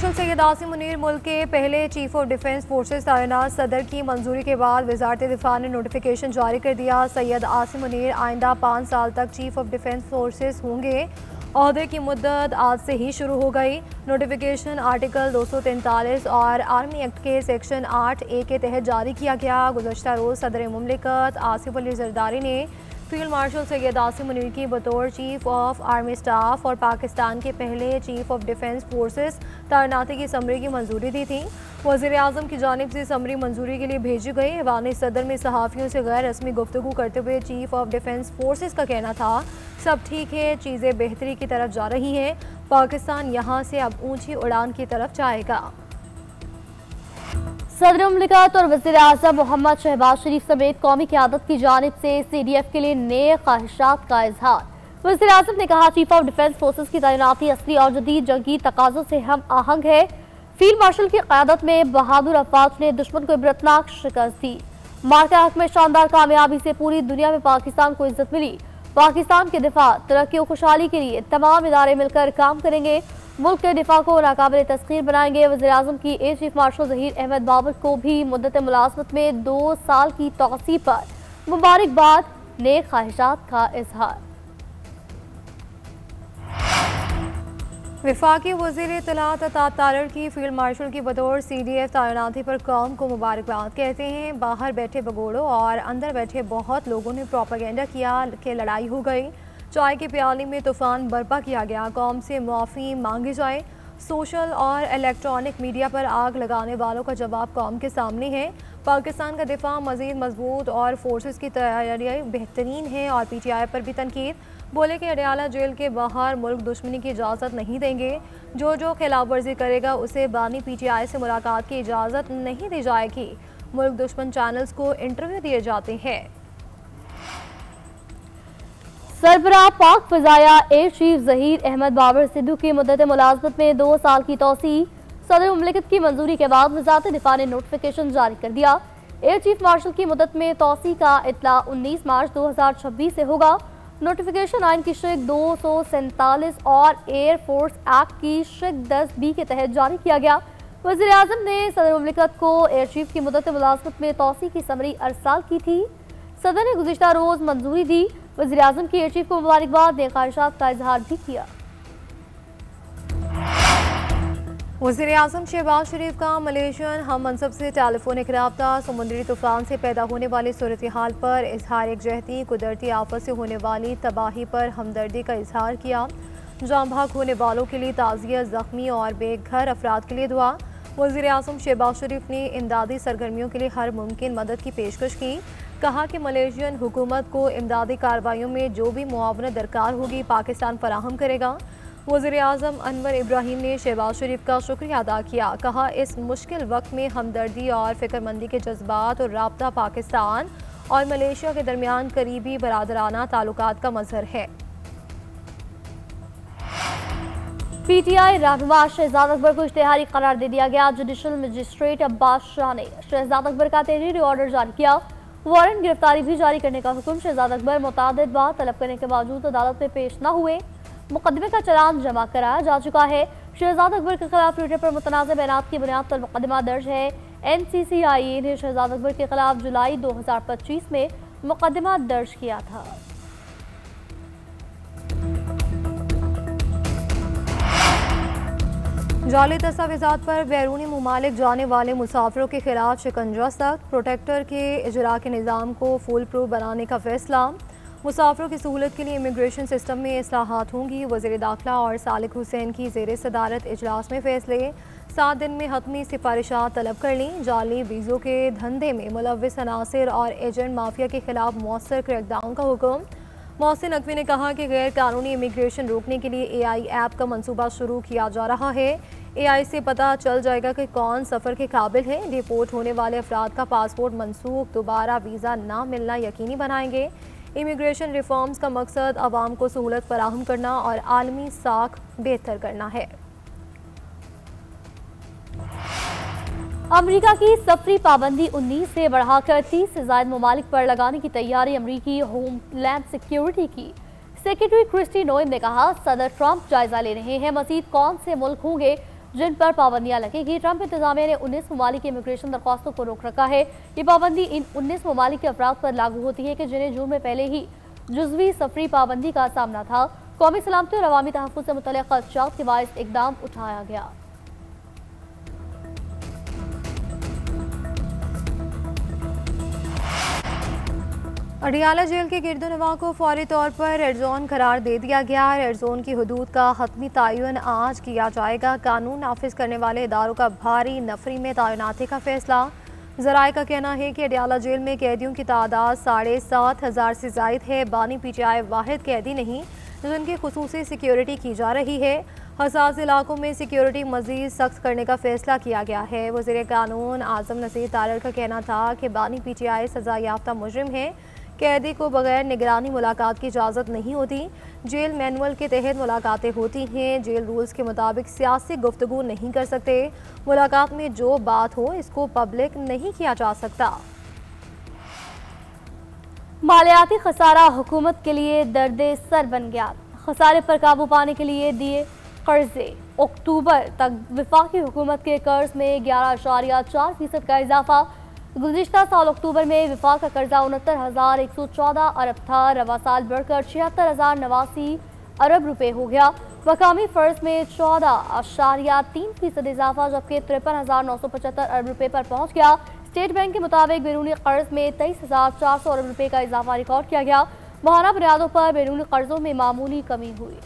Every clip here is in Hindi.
मार्शल सैयद आसिम मुनीर मुल्क के पहले चीफ ऑफ डिफेंस फोर्सेस तैनात। सदर की मंजूरी के बाद वजारत दिफा ने नोटिफिकेशन जारी कर दिया। सैयद आसिम मुनीर आइंदा 5 साल तक चीफ ऑफ डिफेंस फोर्सेस होंगे। ओहदे की मुद्दत आज से ही शुरू हो गई। नोटिफिकेशन आर्टिकल 243 और आर्मी एक्ट के सेक्शन 8A के तहत जारी किया गया। गुज़श्ता रोज़ सदर मुमलिकत आसिफ अली जरदारी ने फील्ड मार्शल सैयद आसिम मुनीर की बतौर चीफ ऑफ आर्मी स्टाफ और पाकिस्तान के पहले चीफ ऑफ डिफेंस फोर्सेस तैनाती की समरी की मंजूरी दी थी। वज़ीर आज़म की जानिब से समरी मंजूरी के लिए भेजी गई। ऐवान सदर में सहाफ़ियों से गैर रस्मी गुफ्तगू करते हुए चीफ ऑफ डिफेंस फोर्सेस का कहना था, सब ठीक है, चीज़ें बेहतरी की तरफ जा रही हैं, पाकिस्तान यहाँ से अब ऊँची उड़ान की तरफ जाएगा। सदर मुमलिकत और वज़ीर आज़म मोहम्मद शहबाज शरीफ समेत कौमी क़यादत की जानिब से CDF के लिए नए ख्वाहिशात का इजहार। वज़ीर आज़म ने कहा, चीफ ऑफ डिफेंस फोर्सेस की तैनाती असली और जदीद जंगी तकाज़ों से हम आहंग है। फील्ड मार्शल की क़यादत में बहादुर अफवाज ने दुश्मन को इबरतनाक शिकस्त दी। मार्का हक में शानदार कामयाबी से पूरी दुनिया में पाकिस्तान को इज्जत मिली। पाकिस्तान के दिफा, तरक्की और खुशहाली के लिए तमाम इदारे मिलकर काम करेंगे, मुल्क के दिफा को नाकाबिल तस्खीर बनाएंगे। वज़ीर आज़म की air chief marshal Zaheer Ahmed Babar को भी मुद्दत मुलाज़मत में 2 साल की तौसीब पर मुबारकबाद, नेक ख्वाहिशात का इजहार। वफाकी वज़ीर इत्तलात अता तारड़ की फील्ड मार्शल की बतौर CDF तैनाती पर कौम को मुबारकबाद। कहते हैं, बाहर बैठे बगोड़ों और अंदर बैठे बहुत लोगों ने प्रोपेगेंडा किया कि लड़ाई हो गई, चाय के प्याली में तूफान बर्पा किया गया, कौम से माफ़ी मांगी जाए। सोशल और इलेक्ट्रॉनिक मीडिया पर आग लगाने वालों का जवाब कौम के सामने है। पाकिस्तान का दिफा मज़ीद मजबूत और फोर्सेस की तैयारियाँ बेहतरीन है। और PTI पर भी तनकीद। बोले कि अडयाला जेल के बाहर मुल्क दुश्मनी की इजाज़त नहीं देंगे। जो खिलाफ वर्जी करेगा उसे बानी PTI से मुलाकात की इजाज़त नहीं दी जाएगी। मुल्क दुश्मन चैनल्स को इंटरव्यू दिए जाते हैं। सरबराह पाक फ़ज़ाया एयर चीफ ज़हीर अहमद बाबर सिद्धू की मुद्दत मुलाज़मत में 2 साल की तौसी। सदर मुमलिकत की मंजूरी के बाद वज़ारत दिफा ने नोटिफिकेशन जारी कर दिया। एयर चीफ मार्शल की मुद्दत में तौसी का इतला 19 मार्च 2026 से होगा। नोटिफिकेशन आइन की शिक 247 और एयर फोर्स एक्ट की शिक 10B के तहत जारी किया गया। वज़ीर आज़म ने सदर मुमलिकत को एयर चीफ की मुद्दत मुलाज़मत में तौसी की समरी अरसाल की थी। सदर ने गुज़िश्ता रोज़ मंजूरी दी। वज़ीर आज़म की एयर चीफ को मुबारकबाद, ने ख्वाहिशात का इजहार भी किया। वज़ीर आज़म शहबाज शरीफ का मलेशियन हम मनसब से टेलीफोनिक रब्ता। समुद्री तूफान से पैदा होने वाली सूरत हाल पर इजहार यकजहती, कुदरती आफत से होने वाली तबाही पर हमदर्दी का इजहार किया। जान भाग होने वालों के लिए ताज़ियत, ज़ख्मी और बेघर अफराद के लिए दुआ। वज़ीर आज़म शहबाज शरीफ ने इमदादी सरगर्मियों के लिए हर मुमकिन मदद की पेशकश की। कहा कि मलेशियन हुकूमत को इमदादी कार्रवाइयों में जो भी मुआवनत दरकार होगी पाकिस्तान फराहम करेगा। वज़ीर आज़म अनवर इब्राहिम ने शहबाज शरीफ का शुक्रिया अदा किया। कहा, इस मुश्किल वक्त में हमदर्दी और फ़िक्रमंदी के जज्बात और राब्ता पाकिस्तान और मलेशिया के दरमियान करीबी बरादराना ताल्लुकात का मज़हर है। PTI रहनुमा शहजाद अकबर को इश्तिहारी करार दे दिया गया। जुडिशल मजिस्ट्रेट अब्बास शाह ने शहजाद अकबर का तहरीरी ऑर्डर जारी किया। वारंट गिरफ्तारी भी जारी करने का हुक्म। शहजाद अकबर मुतादिद बार तलब करने के बावजूद अदालत में पेश न हुए। मुकदमे का चालान जमा कराया जा चुका है। शहजाद अकबर के खिलाफ ट्विटर पर मुतनाज़ बयानात की बुनियाद पर मुकदमा दर्ज है। NCCIA ने शहजाद अकबर के खिलाफ जुलाई 2025 में मुकदमा दर्ज किया था। जाली दस्तावेज़ात पर बैरूनी ममालिक जाने वाले मुसाफिरों के खिलाफ शिकंजा सख्त। प्रोटेक्टर के इजरा के निज़ाम को फुल प्रूफ बनाने का फैसला। मुसाफिरों की सहूलत के लिए इमिग्रेशन सिस्टम में इस्लाहात होंगी। वज़ीर दाखिला और सालिक हुसैन की ज़ेर सदारत इजलास में फैसले। 7 दिन में हतमी सिफारिशात तलब कर लीं। जाली वीज़ों के धंधे में मुलव्विस अनासिर और एजेंट माफिया के खिलाफ मौसर क्रैकडाउन का हुक्म। मोहसिन नकवी ने कहा कि गैर कानूनी इमिग्रेशन रोकने के लिए AI ऐप का मंसूबा शुरू किया जा रहा है। AI से पता चल जाएगा कि कौन सफ़र के काबिल है। डिपोर्ट होने वाले अफराद का पासपोर्ट मनसूख, दोबारा वीज़ा ना मिलना यकीनी बनाएंगे। इमिग्रेशन रिफॉर्म्स का मकसद आवाम को सहूलत फराहम करना और आलमी साख बेहतर करना है। अमरीका की सफरी पाबंदी 19 से बढ़ाकर 30 से ज़ायद ममालिक पर लगाने की तैयारी अमरीकी होमलैंड सिक्योरिटी की सेक्रेटरी क्रिस्टी नोएम ने कहा, सदर ट्रंप जायजा ले रहे हैं मजीद कौन से मुल्क होंगे जिन पर पाबंदियां लगेगी। ट्रंप इंतजामिया ने 19 ममालिक की इमिग्रेशन दरख्वास्तों को रोक रखा है। ये पाबंदी इन 19 ममालिक के अफराद पर लागू होती है कि जिन्हें जून में पहले ही जुज़वी सफरी पाबंदी का सामना था। कौमी सलामती और अवामी तहफ़्फ़ुज़ से मुतल्लिक़ ख़दशात के बाइस इक़दाम उठाया गया। अडियाला जेल के गिरदोनवा को फौरी तौर पर रेड जोन करार दे दिया गया। रेड जोन की हदूद का हतमी तयन आज किया जाएगा। कानून नाफिज करने वाले इदारों का भारी नफरी में तैनाती का फैसला। ज़राए का कहना है कि अडियाला जेल में कैदियों की तादाद 7,500 से ज़ायद है। बानी PTI वाहिद कैदी नहीं जिनकी खुसूसी सिक्योरिटी की जा रही है। हसास इलाकों में सिक्योरिटी मज़ीद सख्त करने का फैसला किया गया है। वज़ीर कानून आज़म नसीर तारड़ का कहना था कि बानी PTI सज़ा याफ्ता मुजरिम है। कैदी को बगैर निगरानी मुलाकात की इजाज़त नहीं होती। जेल मैनुअल के तहत मुलाकातें होती हैं। जेल रूल्स के मुताबिक सियासी गुफ्तगू नहीं कर सकते। मुलाकात में जो बात हो इसको पब्लिक नहीं किया जा सकता। मालियाती खसारा हुकूमत के लिए दर्दे सर बन गया। खसारे पर काबू पाने के लिए दिए कर्जे। अक्टूबर तक वफाकी हुकूमत के कर्ज में 11.4% का इजाफा। गुज़िश्ता साल अक्टूबर में विफाक का कर्जा 69,114 अरब था। रवा साल बढ़कर 76,089 अरब रुपए हो गया। मकामी फ़र्ज में 14.3% इजाफा जबकि 53,975 अरब रुपए पर पहुंच गया। स्टेट बैंक के मुताबिक बैरूनी कर्ज में 23,400 अरब रुपए का इजाफा रिकॉर्ड किया गया। माहाना बुनियादों पर बैरूनी कर्जों में मामूली कमी हुई।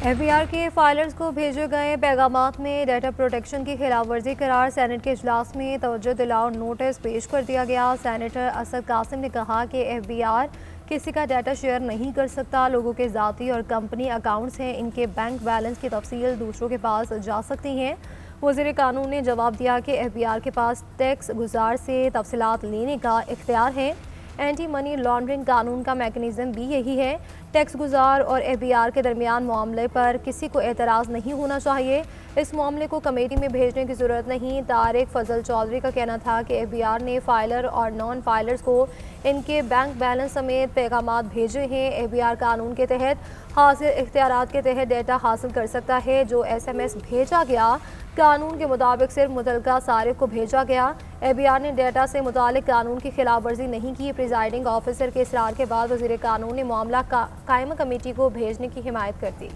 FBR के फाइलर्स को भेजे गए पैगामात में डाटा प्रोटेक्शन की खिलाफ वर्जी करार सेनेट के इजलास में तवज्जो दिलाओ नोटिस पेश कर दिया गया। सेनेटर असद कासिम ने कहा कि FBR किसी का डाटा शेयर नहीं कर सकता। लोगों के ज़ाती और कंपनी अकाउंट्स हैं, इनके बैंक बैलेंस की तफसील दूसरों के पास जा सकती हैं। वज़ीर कानून ने जवाब दिया कि FBR के पास टैक्स गुजार से तफसीलात लेने का इख्तियार है। एंटी मनी लॉन्ड्रिंग कानून का मैकेनिज़्म भी यही है। टैक्स गुजार और FBR के दरमियान मामले पर किसी को एतराज़ नहीं होना चाहिए। इस मामले को कमेटी में भेजने की ज़रूरत नहीं। तारिक फजल चौधरी का कहना था कि FBR ने फाइलर और नॉन फाइलर्स को इनके बैंक बैलेंस समेत पैगामात भेजे हैं। FBR कानून के तहत हासिल इख्तियारात के तहत डेटा हासिल कर सकता है। जो SMS भेजा गया कानून के मुताबिक सिर्फ मुतलका सारिफ को भेजा गया। FBR ने डेटा से मुतालिक कानून की खिलाफ वर्जी नहीं की। प्रिजाइडिंग ऑफिसर के इसरार के बाद वज़ीर कानून ने मामला कायमा कमेटी को भेजने की हिमायत कर दी।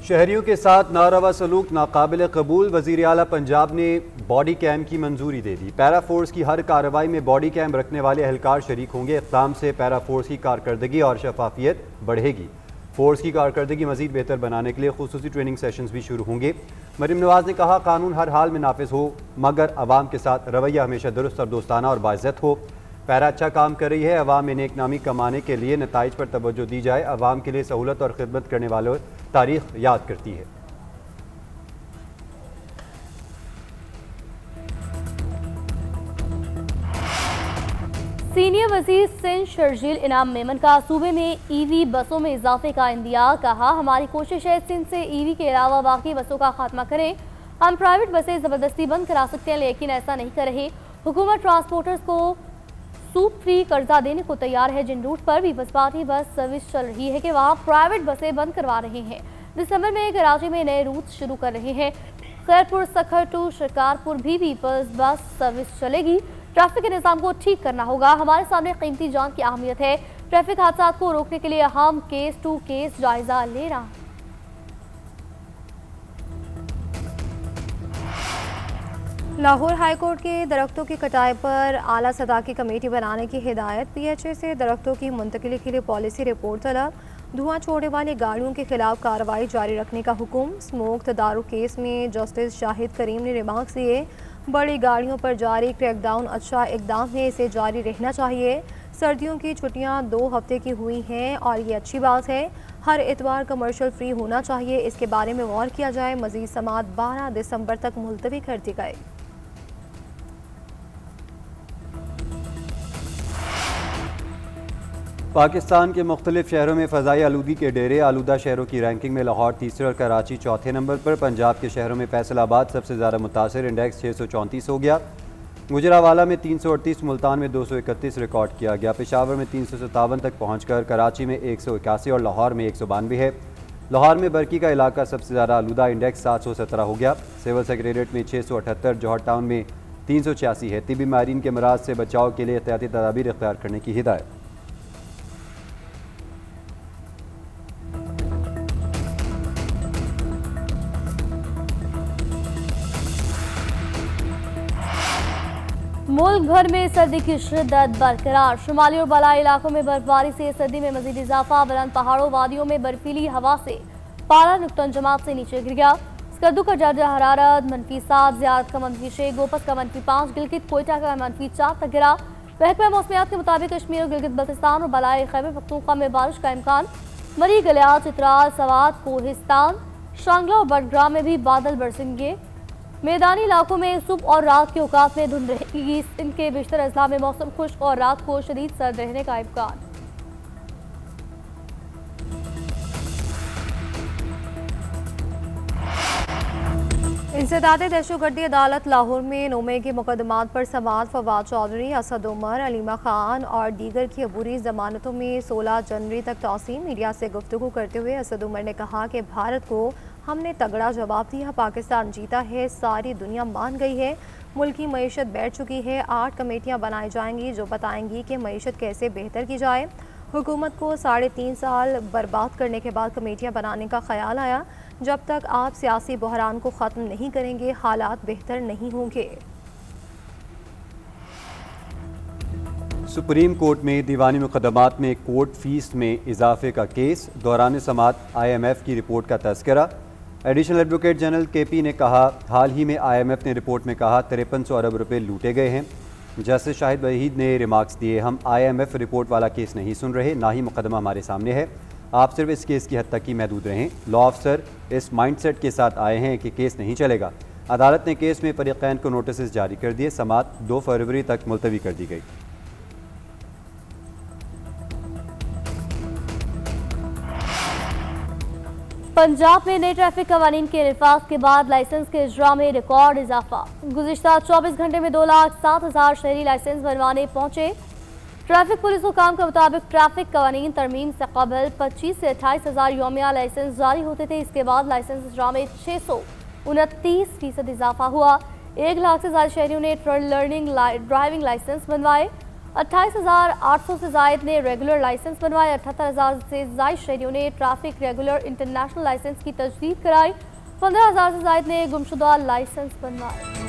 शहरियों के साथ नारवा सलूक नाकाबिल कबूल। वज़ीर आला पंजाब ने बॉडी कैम की मंजूरी दे दी। पैरा फोर्स की हर कार्रवाई में बॉडी कैम रखने वाले एहलकार शरीक होंगे। इक़दाम से पैरा फोर्स की कारकर्दगी और शफाफियत बढ़ेगी। फोर्स की कारकर्दगी मज़ीद बेहतर बनाने के लिए खुसूसी ट्रेनिंग सेशंस भी शुरू होंगे। मरीम नवाज ने कहा कानून हर हाल में नाफिज हो मगर अवाम के साथ रवैया हमेशा दुरुस्त और दोस्ताना और बाइज़्ज़त हो। पैरा अच्छा काम कर रही है। अवाम में नेक नामी कमाने के लिए नताइज पर तवज्जो दी जाए। अवाम के लिए सहूलत और खिदमत करने वालों तारीख याद करती है। सीनियर वजीर सिंध शर्जील इनाम मेमन का सूबे में EV बसों में इजाफे का इंदिया। कहा हमारी कोशिश है सिंध से EV के अलावा बाकी बसों का खात्मा करें। हम प्राइवेट बसें ज़बरदस्ती बंद करा सकते हैं लेकिन ऐसा नहीं कर रहे। हुकूमत ट्रांसपोर्टर्स को सूद फ्री कर्जा देने को तैयार है। जिन रूट पर भी बसपाती बस सर्विस चल रही है कि वहाँ प्राइवेट बसें बंद करवा रहे हैं। दिसंबर में कराची में नए रूट शुरू कर रहे हैं। खैरपुर सखर टू शिकारपुर भी पीपल्स बस सर्विस चलेगी। ट्रैफिक के निज़ाम को ठीक करना होगा। हमारे सामने कीमती जान की अहमियत है। ट्रैफिक हादसा को रोकने के लिए हम केस टू केस जायजा ले रहा है। लाहौर हाई कोर्ट के दरख्तों की कटाई पर आला सतह की कमेटी बनाने की हिदायत। PHA से दरख्तों की मुंतकिली के लिए पॉलिसी रिपोर्ट तलब। धुआं छोड़ने वाली गाड़ियों के खिलाफ कार्रवाई जारी रखने का हुक्म। स्मोक तदारुक केस में जस्टिस शाहिद करीम ने रिमार्क्स दिए। बड़ी गाड़ियों पर जारी क्रैकडाउन अच्छा इकदाम है, इसे जारी रहना चाहिए। सर्दियों की छुट्टियां 2 हफ्ते की हुई हैं और ये अच्छी बात है। हर इतवार कमर्शियल फ्री होना चाहिए, इसके बारे में गौर किया जाए। मजीद समात 12 दिसंबर तक मुलतवी कर दी गई। पाकिस्तान के मुख्तलिफ शहरों में फ़ज़ाई आलूगी के डेरे। आलूदा शहरों की रैंकिंग में लाहौर तीसरे और कराची चौथे नंबर पर। पंजाब के शहरों में फैसलाबाद सबसे ज़्यादा मुतासर, इंडेक्स 634 हो गया। गुजरावाला में 338, मुल्तान में 231 रिकॉर्ड किया गया। पेशावर में 357 तक पहुंचकर कराची में 181 और लाहौर में 192 है। लाहौर में बरकी का इलाका सबसे ज़्यादा आलूदा, इंडेक्स 717 हो गया। सिविल सेक्रेटरीट में 678, जौहर टाउन में 386 है। तिबी मारीन के मराज से बचाव के लिए एहतियाती तदाबीर इख्तियार करने की हिदायत। मुल्क भर में सर्दी की शिद्दत बरकरार। शुमाली और बलाई इलाकों में बर्फबारी से सर्दी में मजीद इजाफा। बुलंद पहाड़ों वादियों में बर्फीली हवा से पारा नुक्तन जमात से नीचे गिर गया। स्कर्दू का दर्जा हरारत -7, ज़ियारत का -6, गोपस का -5, गिलगित कोयटा का -4 तक गिरा। महकमा मौसमियात के मुताबिक कश्मीर और गिलगित बल्तिस्तान और बलाई खैबर पख्तूनख्वा में बारिश का इम्कान। मरी, गलियात, चित्राल, सवात, कोहिस्तान, शांगला और बडग्राम में भी बादल बरसेंगे। मैदानी इलाकों में सुबह और रात के औकात में धुंध रहेगी। इनके बेशतर अजला में मौसम खुश्क और रात को शदीद सर्द रहने का इम्कान। इंसदाद दहशतगर्दी अदालत लाहौर में 9 मई के मुकदमात पर समाअत फवाद चौधरी, असद उमर, अलीमा खान और दीगर की अबूरी जमानतों में 16 जनवरी तक तौसील। मीडिया से गुफ्तगू करते हुए असद उमर ने कहा कि भारत को हमने तगड़ा जवाब दिया, पाकिस्तान जीता है, सारी दुनिया मान गई है, मुल्क की मईशत बैठ चुकी है। 8 कमेटियाँ बनाई जाएंगी जो बताएंगी कि मईशत कैसे बेहतर की जाए। हुकूमत को 3.5 साल बर्बाद करने के बाद कमेटियाँ बनाने का ख्याल आया। जब तक आप सियासी बहरान को ख़त्म नहीं करेंगे, हालात बेहतर नहीं होंगे। सुप्रीम कोर्ट में दीवानी मुकदमात में कोर्ट फीस में इजाफे का केस। दौरान समाअत IMF की रिपोर्ट का तज़किरा। एडिशनल एडवोकेट जनरल KP ने कहा, हाल ही में IMF ने रिपोर्ट में कहा 5300 अरब रुपए लूटे गए हैं। जस्टिस शाहिद वहीद ने रिमार्क्स दिए, हम IMF रिपोर्ट वाला केस नहीं सुन रहे, ना ही मुकदमा हमारे सामने है, आप सिर्फ इस केस की हद तक ही महदूद रहें। लॉ अफसर इस माइंडसेट के साथ आए हैं कि केस नहीं चलेगा। अदालत ने केस में फरीक़ैन को नोटिस जारी कर दिए। समाअत 2 फरवरी तक मुलतवी कर दी गई। पंजाब में नए ट्रैफिक कवानीन के नफाज के बाद लाइसेंस के इजरा में रिकॉर्ड इजाफा। गुज़िश्ता 24 घंटे में 2,07,000 शहरी लाइसेंस बनवाने पहुंचे। ट्रैफिक पुलिस हुकाम के मुताबिक ट्रैफिक कवानीन तरमीम से कबल 25 से 28,000 योमिया लाइसेंस जारी होते थे। इसके बाद लाइसेंस इजरा में 629% इजाफा हुआ। 1 लाख से ज़्यादा शहरियों ने लर्निंग ड्राइविंग लाइसेंस बनवाए। 28,800 से जायद ने रेगुलर लाइसेंस बनवाए। 78,000 से जायद शहरियों ने ट्रैफिक रेगुलर इंटरनेशनल लाइसेंस की तजदीद कराई। 15,000 से जायद ने गुमशुदा लाइसेंस बनवाए।